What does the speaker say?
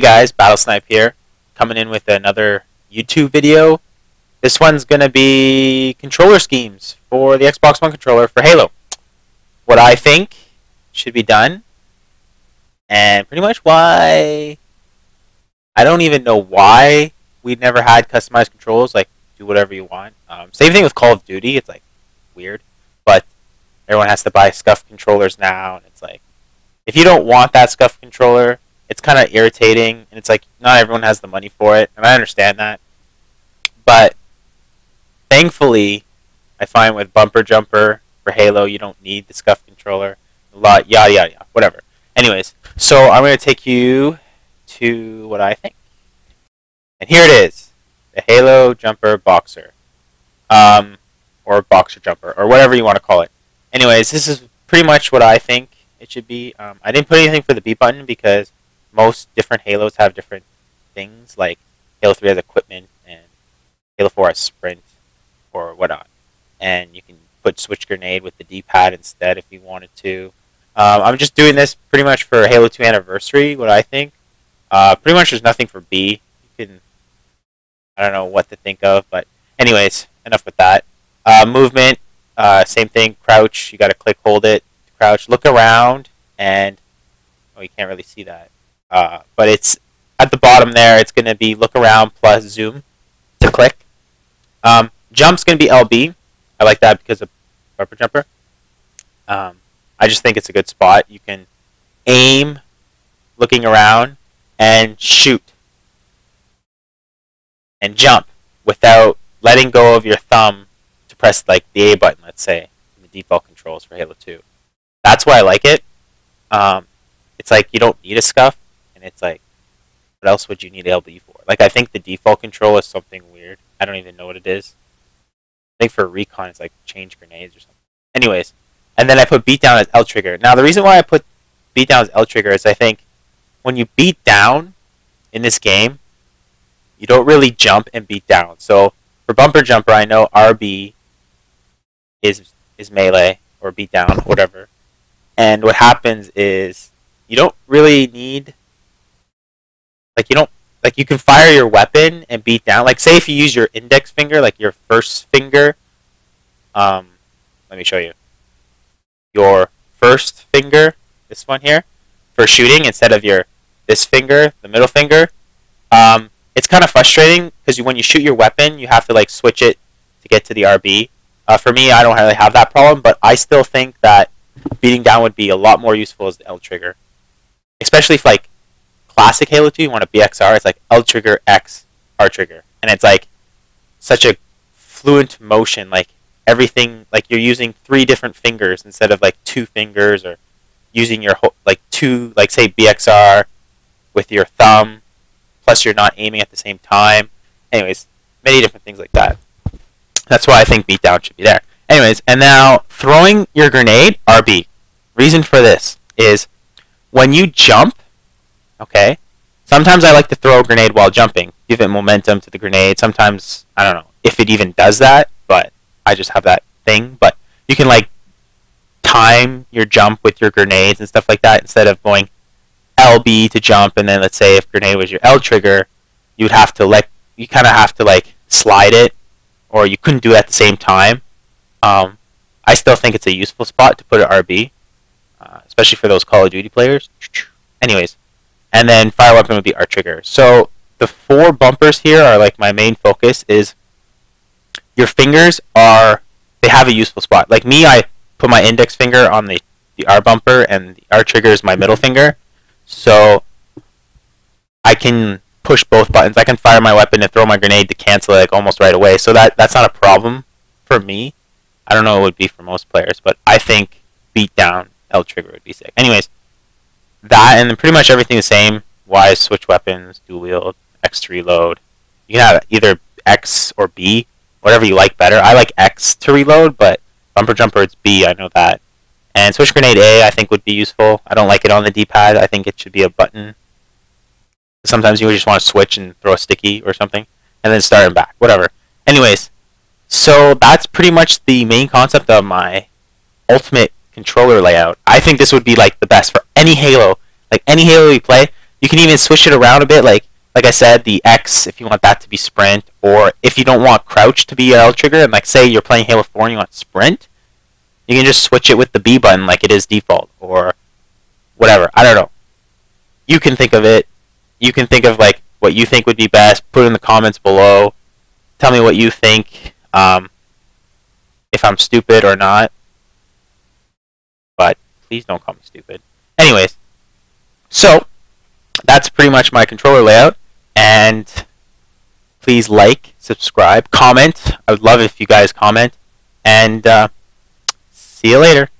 guys, Battle Snipe here, coming in with another YouTube video. This one's gonna be controller schemes for the Xbox One controller for Halo. What I think should be done, and pretty much why. I don't even know why we never had customized controls, like do whatever you want. Same thing with Call of Duty, it's like weird, but everyone has to buy scuffed controllers now, and it's like, if you don't want that scuffed controller, it's kind of irritating, and it's like not everyone has the money for it, and I understand that. But thankfully, I find with Bumper Jumper for Halo, you don't need the scuffed controller. A lot, yada yada yada, whatever. Anyways, so I'm going to take you to what I think, and here it is: the Halo Jumper Boxer, or Boxer Jumper, or whatever you want to call it. Anyways, this is pretty much what I think it should be. I didn't put anything for the B button because most different Halos have different things, like Halo 3 has equipment and Halo 4 has sprint or whatnot. And you can put switch grenade with the D-pad instead if you wanted to. I'm just doing this pretty much for Halo 2 Anniversary, what I think. Pretty much there's nothing for B. You can, I don't know what to think of, but anyways, enough with that. Movement, same thing, crouch, you gotta click, hold it, crouch, look around, and, oh, you can't really see that. But it's at the bottom there. It's going to be look around plus zoom to click. Jump's going to be LB. I like that because of Bumper Jumper. I just think it's a good spot. You can aim looking around and shoot and jump without letting go of your thumb to press like the A button, let's say, in the default controls for Halo 2. That's why I like it. It's like you don't need a scuff. And it's like, what else would you need LB for? Like, I think the default control is something weird. I don't even know what it is. I think for recon, it's like change grenades or something. Anyways, and then I put beat down as L trigger. Now, the reason why I put beat down as L trigger is I think when you beat down in this game, you don't really jump and beat down. So for Bumper Jumper, I know RB is melee or beat down, whatever. And what happens is you don't really need. You can fire your weapon and beat down. Like, say if you use your index finger, like your first finger, let me show you. Your first finger, this one here, for shooting instead of this finger, the middle finger. It's kind of frustrating because when you shoot your weapon, you have to like switch it to get to the RB. For me, I don't really have that problem, but I still think that beating down would be a lot more useful as the L trigger, especially if like classic Halo 2, you want a BXR, it's like L trigger X R trigger, and it's like such a fluent motion, like everything, like you're using 3 different fingers instead of like 2 fingers, or using your like 2, like say BXR with your thumb, plus you're not aiming at the same time. Anyways, many different things like that. That's why I think beatdown should be there. Anyways, and now throwing your grenade, RB. Reason for this is when you jump. Okay, sometimes I like to throw a grenade while jumping, give it momentum to the grenade. Sometimes, I don't know if it even does that, but I just have that thing. But you can like time your jump with your grenades and stuff like that instead of going LB to jump, and then let's say if grenade was your L trigger, you kind of have to like slide it, or you couldn't do it at the same time. I still think it's a useful spot to put an RB, especially for those Call of Duty players. Anyways. And then fire weapon would be R trigger. So the 4 bumpers here are like my main focus is your fingers they have a useful spot. Like me, I put my index finger on the R bumper, and the R trigger is my middle finger. So I can push both buttons. I can fire my weapon and throw my grenade to cancel it like almost right away. So that's not a problem for me. I don't know what it would be for most players, but I think beat down L trigger would be sick. Anyways. That, and then pretty much everything the same. Y, switch weapons, dual wield, X to reload. You can have either X or B, whatever you like better. I like X to reload, but Bumper Jumper, it's B, I know that. And switch grenade A, I think would be useful. I don't like it on the D-pad. I think it should be a button. Sometimes you just want to switch and throw a sticky or something, and then start and back, whatever. Anyways, so that's pretty much the main concept of my ultimate controller layout. I think this would be like the best for any Halo. Like any Halo you play, You can even switch it around a bit, like I said, the X if you want that to be sprint, or if you don't want crouch to be L trigger, and like say you're playing Halo 4 and you want sprint, you can just switch it with the B button like it is default, or whatever. I don't know. You can think of it. You can think of like what you think would be best. Put it in the comments below. Tell me what you think. If I'm stupid or not. But please don't call me stupid. Anyways, so that's pretty much my controller layout. And please like, subscribe, comment. I would love if you guys comment. And see you later.